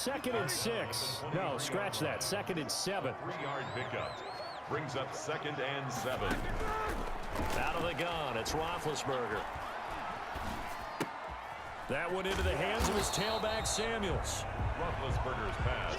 second and 6. No, scratch that. Second and 7. 3-yard pickup. Brings up second and 7. Out of the gun, it's Roethlisberger. That one into the hands of his tailback, Samuels. Roethlisberger's pass.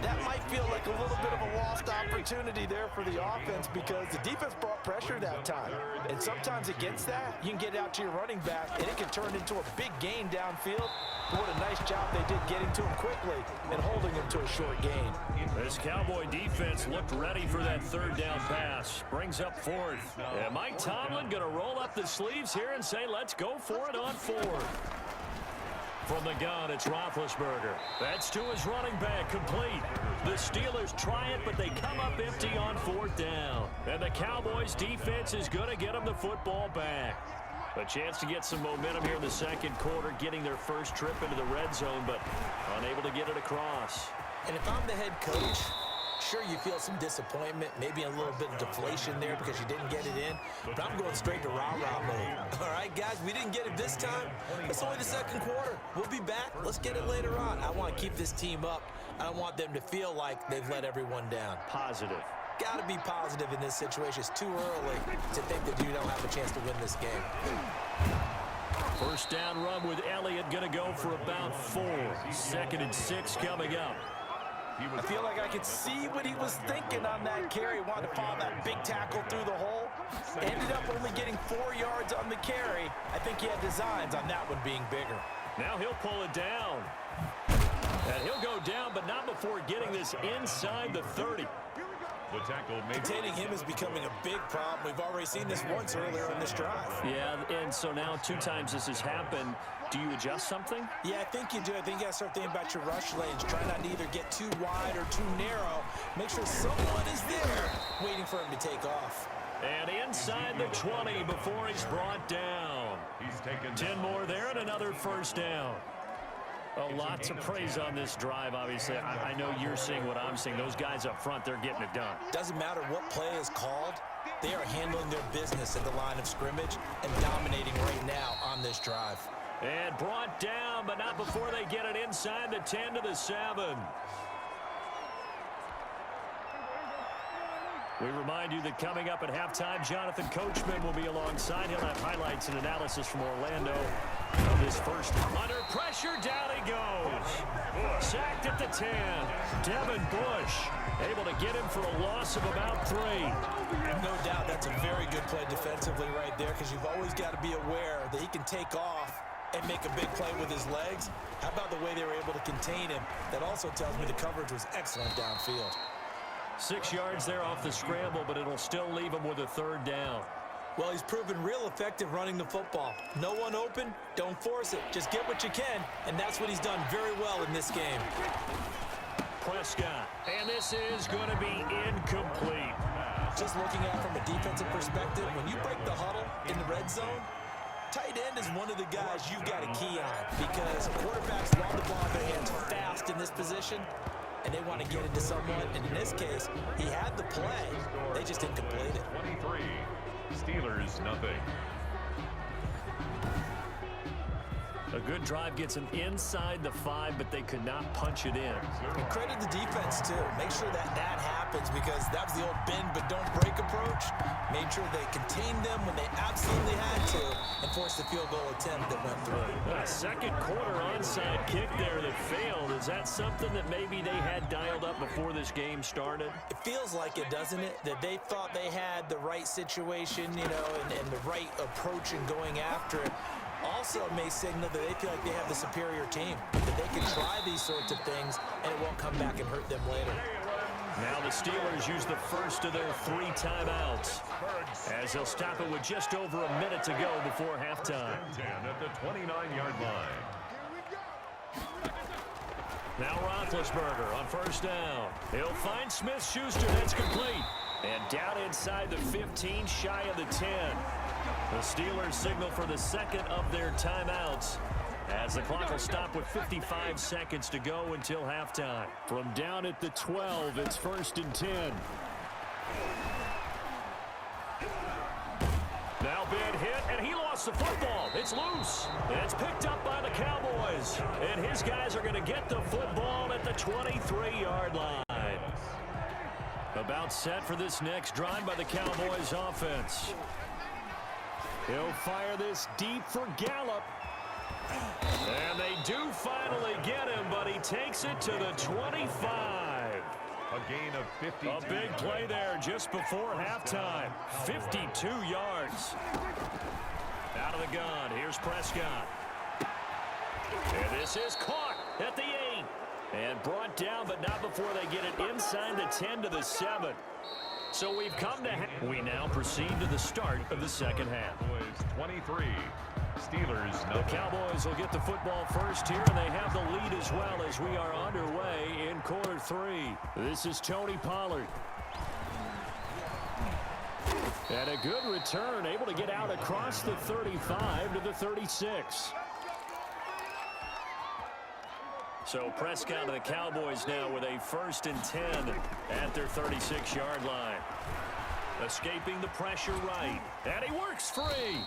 That might feel like a little bit of a lost opportunity there for the offense because the defense brought pressure that time. And sometimes against that, you can get out to your running back, and it can turn into a big gain downfield. But what a nice job they did getting to him quickly and holding him to a short gain. This Cowboy defense looked ready for that third down pass. Brings up fourth. And Mike Tomlin going to roll up the sleeves here and say, let's go for it on fourth. From the gun, it's Roethlisberger. That's to his running back, complete. The Steelers try it, but they come up empty on fourth down. And the Cowboys defense is going to get them the football back. A chance to get some momentum here in the second quarter, getting their first trip into the red zone, but unable to get it across. And if I'm the head coach, sure, you feel some disappointment, maybe a little bit of deflation there because you didn't get it in, but I'm going straight to rah-rah mode. All right, guys, we didn't get it this time. It's only the second quarter. We'll be back. Let's get it later on. I want to keep this team up. I don't want them to feel like they've let everyone down. Positive. Got to be positive in this situation. It's too early to think that you don't have a chance to win this game. First down run with Elliott going to go for about 4. Second and 6 coming up. I feel like I could see what he was thinking on that carry. Wanted to follow that big tackle through the hole. Ended up only getting 4 yards on the carry. I think he had designs on that one being bigger. Now he'll pull it down. And he'll go down, but not before getting this inside the 30. The tackle made. Containing him is becoming a big problem. We've already seen this once earlier in this drive. Yeah, and so now 2 times this has happened. Do you adjust something? Yeah, I think you do. I think you got to start thinking about your rush lanes. Try not to either get too wide or too narrow. Make sure someone is there waiting for him to take off. And inside the 20 before he's brought down. He's taken 10 more there and another first down. A lot to praise on this drive, obviously. I know you're seeing what I'm seeing. Those guys up front, they're getting it done. Doesn't matter what play is called. They are handling their business at the line of scrimmage and dominating right now on this drive. And brought down, but not before they get it inside the 10 to the 7. We remind you that coming up at halftime, Jonathan Coachman will be alongside. He'll have highlights and analysis from Orlando of this first. Under pressure, down he goes. Sacked at the 10. Devin Bush able to get him for a loss of about 3. No doubt that's a very good play defensively right there because you've always got to be aware that he can take off and make a big play with his legs. How about the way they were able to contain him? That also tells me the coverage was excellent downfield. 6 yards there off the scramble, but it'll still leave him with a third down. Well, he's proven real effective running the football. No one open, don't force it. Just get what you can, and that's what he's done very well in this game. Prescott, and this is going to be incomplete. Just looking at it from a defensive perspective, when you break the huddle in the red zone, tight end is one of the guys you've got to key on because quarterbacks want the ball in their hands fast in this position, and they want to get into someone. And in this case, he had the play. They just didn't complete it. 23. Steelers, nothing. A good drive gets him inside the 5, but they could not punch it in. And credit the defense, too. Make sure that happens because that was the old bend but don't break approach. Made sure they contained them when they absolutely had to and forced the field goal attempt that went through. A second quarter onside kick there that failed. Is that something that maybe they had dialed up before this game started? It feels like it, doesn't it? That they thought they had the right situation, you know, and the right approach in going after it. Also may signal that they feel like they have the superior team, that they can try these sorts of things and it won't come back and hurt them later. Now the Steelers use the first of their 3 timeouts as they'll stop it with just over a minute to go before halftime. 10 at the 29-yard line. Now Roethlisberger on first down. He'll find Smith-Schuster. That's complete. And down inside the 15, shy of the 10. The Steelers signal for the second of their timeouts as the clock will stop with 55 seconds to go until halftime. From down at the 12, it's 1st and 10. Now big hit, and he lost the football. It's loose. And it's picked up by the Cowboys. And his guys are going to get the football at 23-yard line. About set for this next drive by the Cowboys offense. He'll fire this deep for Gallup. And they do finally get him, but he takes it to the 25. A gain of 52. A big play there just before halftime. 52 yards. Out of the gun, here's Prescott. And this is caught at the 8. And brought down, but not before they get it inside the 10 to the 7. So we've come to... We now proceed to the start of the second half. Cowboys 23. Steelers The nothing. Cowboys will get the football first here, and they have the lead as well as we are underway in quarter 3. This is Tony Pollard. And a good return, able to get out across the 35 to the 36. So Prescott and the Cowboys now with a 1st and 10 at their 36-yard line. Escaping the pressure right. And he works free.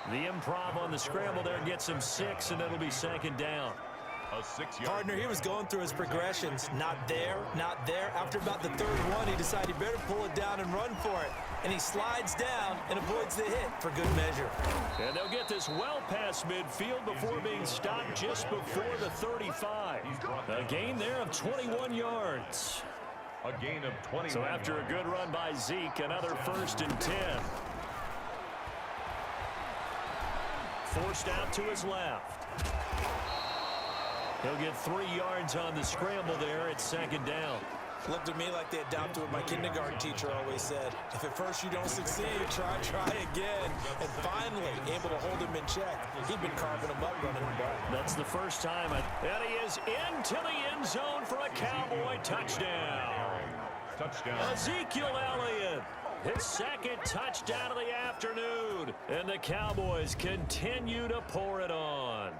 The improv on the scramble there gets him 6, and it'll be 2nd down. A 6-yard. Partner, he was going through his progressions. Not there, not there. After about the 3rd one, he decided he better pull it down and run for it. And he slides down and avoids the hit for good measure. And they'll get this well past midfield before being stopped just before the 35. A gain there of 21 yards. A gain of 20. So after a good run by Zeke, another 1st and 10. Forced out to his left. He'll get 3 yards on the scramble there at 2nd down. Looked at me like they adopted what my kindergarten teacher always said. If at first you don't succeed, try again. And finally, able to hold him in check. He'd been carving him up running the ball. That's the first time. And he is into the end zone for a Cowboy touchdown. Touchdown. Ezekiel Elliott. His 2nd touchdown of the afternoon. And the Cowboys continue to pour it on.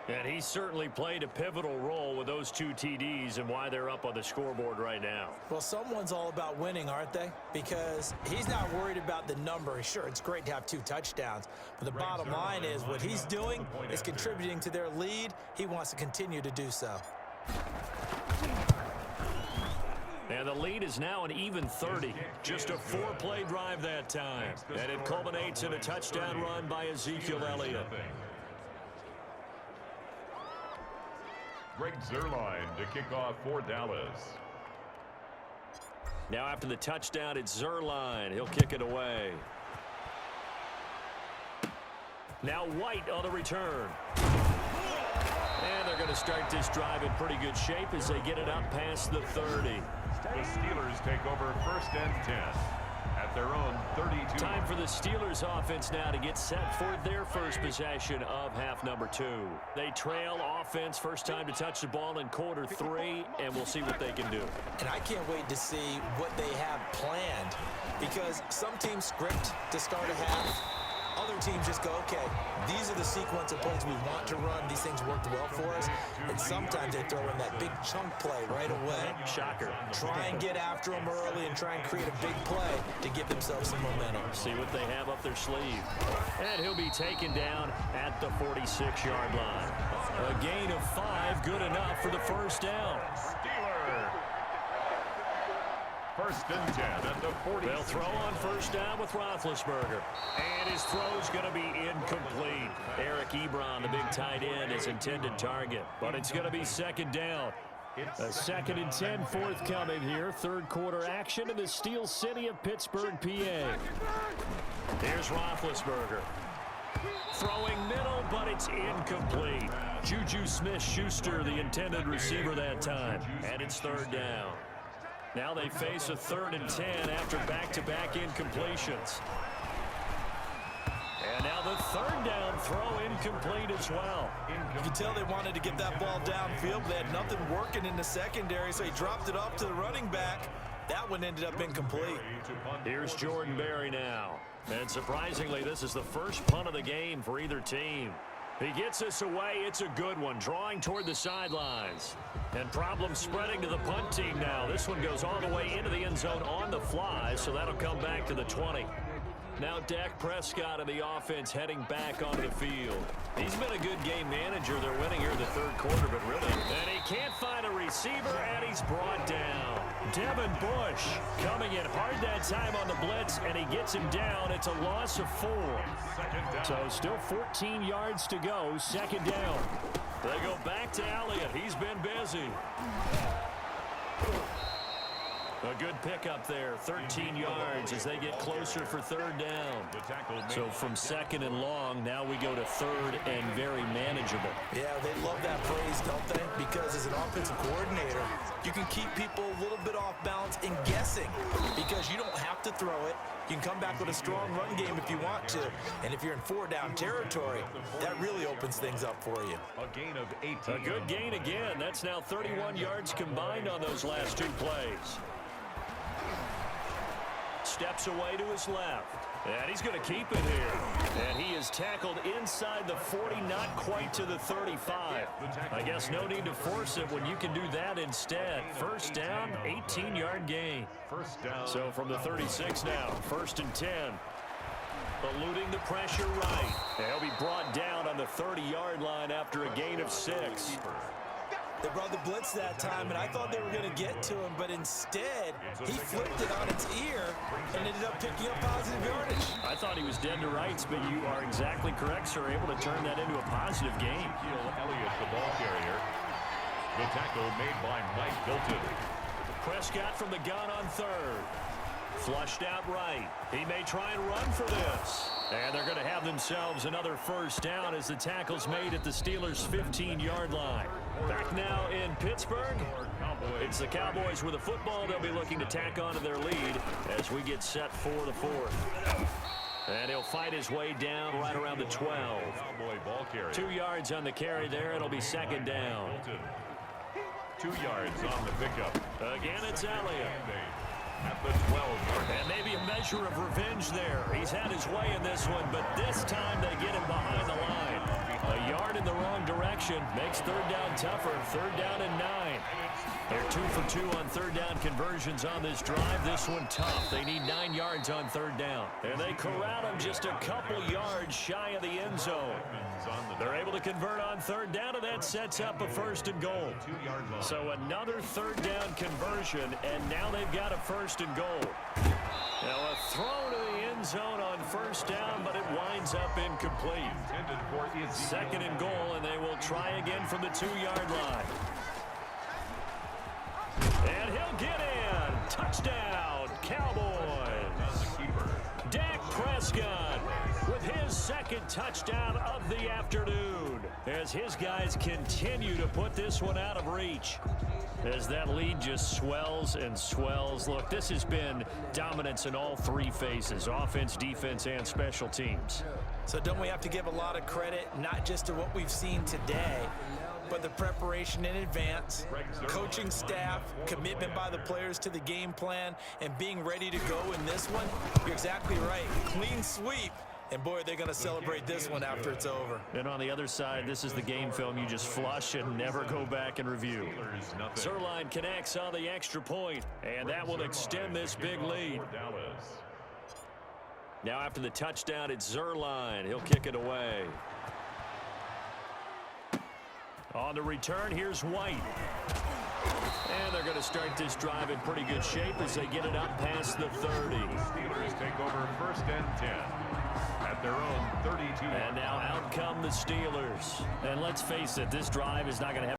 And he certainly played a pivotal role with those 2 TDs and why they're up on the scoreboard right now. Well, someone's all about winning, aren't they? Because he's not worried about the number. Sure, it's great to have 2 touchdowns. But the bottom line is what he's doing is contributing to their lead. He wants to continue to do so. And the lead is now an even 30. Just a 4-play drive that time. And it culminates in a touchdown run by Ezekiel Elliott. Greg Zuerlein to kick off for Dallas. Now after the touchdown, it's Zuerlein. He'll kick it away. Now White on the return. And they're going to start this drive in pretty good shape as they get it up past the 30. The Steelers take over 1st and 10 at their own 32. Time for the Steelers offense now to get set for their first possession of half number 2. They trail offense, first time to touch the ball in quarter 3, and we'll see what they can do. And I can't wait to see what they have planned, because some teams script to start a half. Other teams just go, okay, these are the sequence of plays we want to run. These things worked well for us. And sometimes they throw in that big chunk play right away. Shocker. Try and get after them early and try and create a big play to give themselves some momentum. See what they have up their sleeve. And he'll be taken down at the 46-yard line. A gain of 5, good enough for the 1st down. Steeler. 1st and 10 at the 40. They'll throw on 1st down with Roethlisberger. And his throw's going to be incomplete. Eric Ebron, the big tight end, is intended target. But it's going to be 2nd down. A 2nd and 10 forthcoming here. 3rd quarter action in the Steel City of Pittsburgh, PA. Here's Roethlisberger. Throwing middle, but it's incomplete. Juju Smith-Schuster, the intended receiver that time. And it's 3rd down. Now they face a 3rd and 10 after back-to-back incompletions. And now the 3rd down throw incomplete as well. You can tell they wanted to get that ball downfield. They had nothing working in the secondary, so he dropped it off to the running back. That one ended up incomplete. Here's Jordan Berry now. And surprisingly, this is the first punt of the game for either team. He gets this away. It's a good one, drawing toward the sidelines. And problems spreading to the punt team now. This one goes all the way into the end zone on the fly, so that'll come back to the 20. Now Dak Prescott and the offense heading back onto the field. He's been a good game manager. They're winning here in the 3rd quarter, but really, and he can't find a receiver. receiver, and he's brought down. Devin Bush coming in hard that time on the blitz, and he gets him down. It's a loss of 4. So still 14 yards to go, second down. They go back to Elliott. He's been busy. A good pickup there, 13 yards as they get closer for third down. So from second and long, now we go to third and very manageable. Yeah, they love that phrase, don't they? Because as an offensive coordinator, you can keep people a little bit off balance and guessing because you don't have to throw it. You can come back with a strong run game if you want to. And if you're in 4-down territory, that really opens things up for you. A gain of 18. A good gain again. That's now 31 yards combined on those last 2 plays. Steps away to his left. And he's going to keep it here. And he is tackled inside the 40, not quite to the 35. I guess no need to force it when you can do that instead. First down, 18-yard gain. First down. So from the 36 now, first and 10. Eluding the pressure right. And he'll be brought down on the 30-yard line after a gain of 6. They brought the blitz that time, and I thought they were going to get to him, but instead, he flipped it on its ear and ended up picking up positive yardage. I thought he was dead to rights, but you are exactly correct, sir. Able to turn that into a positive gain. Elliott, the ball carrier. The tackle made by Mike Hilton. Prescott from the gun on third. Flushed out right. He may try and run for this. And they're going to have themselves another first down as the tackle's made at the Steelers' 15-yard line. Back now in Pittsburgh. It's the Cowboys with a football. They'll be looking to tack on to their lead as we get set for the fourth. And he'll fight his way down right around the 12. 2 yards on the carry there. It'll be second down. 2 yards on the pickup. Again, it's Elliott. At the 12. And maybe a measure of revenge there. He's had his way in this one, but this time they get him behind the line. A yard in the wrong direction makes third down tougher. Third down and 9. They're 2 for 2 on third down conversions on this drive. This one tough. They need 9 yards on third down. And they corral him just a couple yards shy of the end zone. They're able to convert on third down, and that sets up a first and goal. So another third down conversion, and now they've got a first and goal. Now a throw to the end zone on first down, but it winds up incomplete. Second and goal, and they will try again from the 2-yard line. And he'll get in. Touchdown, Cowboys. Dak Prescott with his second touchdown of the afternoon as his guys continue to put this one out of reach. As that lead just swells and swells. Look, this has been dominance in all 3 phases, offense, defense, and special teams. So don't we have to give a lot of credit, not just to what we've seen today, but the preparation in advance, coaching staff, commitment by the players to the game plan, and being ready to go in this one? You're exactly right. Clean sweep. And, boy, they're going to celebrate this one after it's over. And on the other side, this is the game film you just flush and never go back and review. Zerline connects on the extra point, and that will extend this big lead. Now after the touchdown, it's Zerline. He'll kick it away. On the return, here's White. And they're going to start this drive in pretty good shape as they get it up past the 30. Steelers take over first and 10 at their own 32. And now out come the Steelers. And let's face it, this drive is not going to have